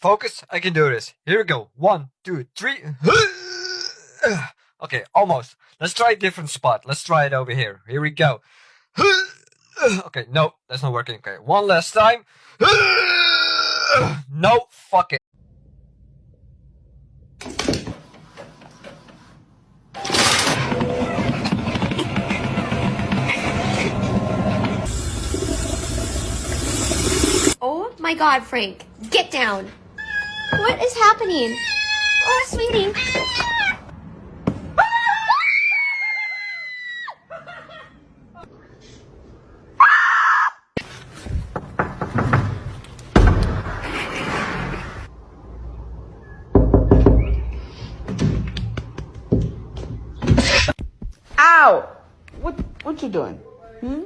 focus. I can do this. Here we go. 1, 2, 3. Okay, almost. Let's try a different spot. Let's try it over here. Here we go. Okay, no, that's not working. Okay, one last time. No, fuck it. Oh my God, Frank, get down. What is happening? Oh, sweetie. Ow! What you doing? Hmm?